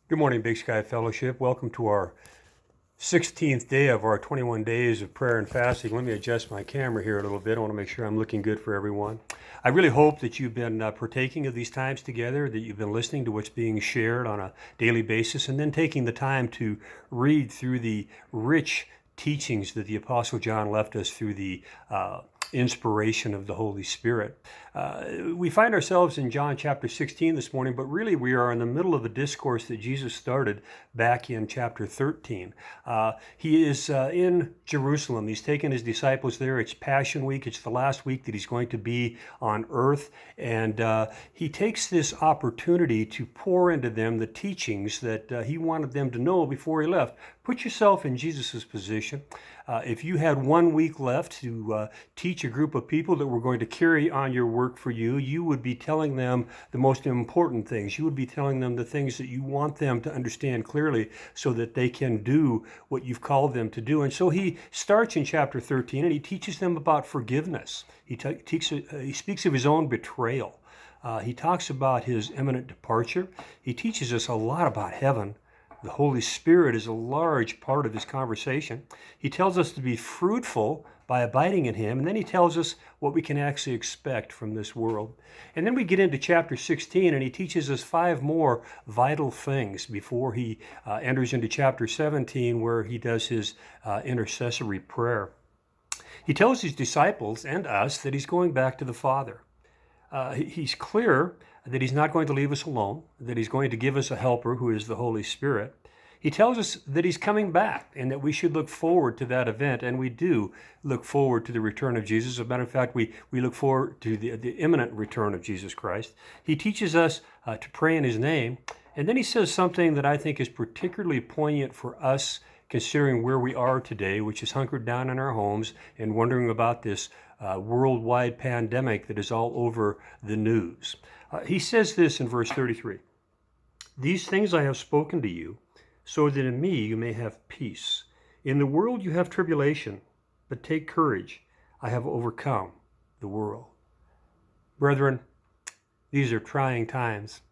Good morning, Big Sky Fellowship. Welcome to our 16th day of our 21 days of prayer and fasting. Let me adjust my camera here a little bit. I want to make sure I'm looking good for everyone. I really hope that you've been partaking of these times together, that you've been listening to what's being shared on a daily basis, and then taking the time to read through the rich teachings that the Apostle John left us through the inspiration of the Holy Spirit. We find ourselves in John chapter 16 this morning, but really we are in the middle of a discourse that Jesus started back in chapter 13. He is in Jerusalem. He's taken his disciples there. It's Passion Week. It's the last week that he's going to be on earth. And he takes this opportunity to pour into them the teachings that he wanted them to know before he left. Put yourself in Jesus' position. If you had 1 week left to teach a group of people that were going to carry on your work for you, you would be telling them the most important things. You would be telling them the things that you want them to understand clearly so that they can do what you've called them to do. And so he starts in chapter 13 and he teaches them about forgiveness. He speaks of his own betrayal. He talks about his imminent departure. He teaches us a lot about heaven. The Holy Spirit is a large part of this conversation. He tells us to be fruitful by abiding in him, and then he tells us what we can actually expect from this world. And then we get into chapter 16, and he teaches us 5 more vital things before he enters into chapter 17, where he does his intercessory prayer. He tells his disciples and us that he's going back to the Father. He's clear that he's not going to leave us alone, that he's going to give us a helper who is the Holy Spirit. He tells us that he's coming back and that we should look forward to that event, and we do look forward to the return of Jesus. As a matter of fact, we look forward to the imminent return of Jesus Christ. He teaches us to pray in his name, and then he says something that I think is particularly poignant for us considering where we are today, which is hunkered down in our homes and wondering about this worldwide pandemic that is all over the news. He says this in verse 33, "These things I have spoken to you, so that in me you may have peace. In the world you have tribulation, but take courage, I have overcome the world." Brethren, these are trying times.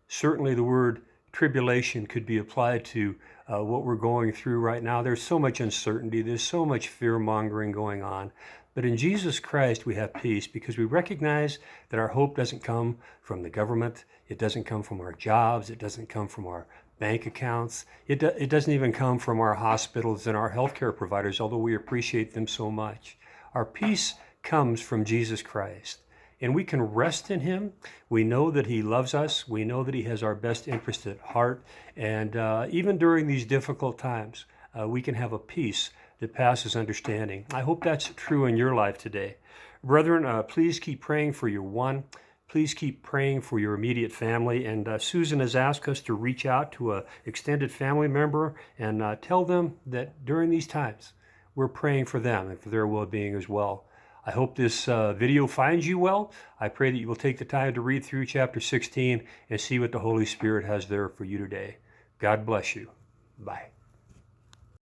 Certainly the word tribulation could be applied to what we're going through right now. There's so much uncertainty, there's so much fear-mongering going on. But in Jesus Christ, we have peace because we recognize that our hope doesn't come from the government. It doesn't come from our jobs. It doesn't come from our bank accounts. It doesn't even come from our hospitals and our healthcare providers, although we appreciate them so much. Our peace comes from Jesus Christ. And we can rest in him. We know that he loves us. We know that he has our best interest at heart. And even during these difficult times, we can have a peace that passes understanding. I hope that's true in your life today. Brethren, please keep praying for your one. Please keep praying for your immediate family. And Susan has asked us to reach out to an extended family member and tell them that during these times, we're praying for them and for their well-being as well. I hope this video finds you well. I pray that you will take the time to read through chapter 16 and see what the Holy Spirit has there for you today. God bless you. Bye.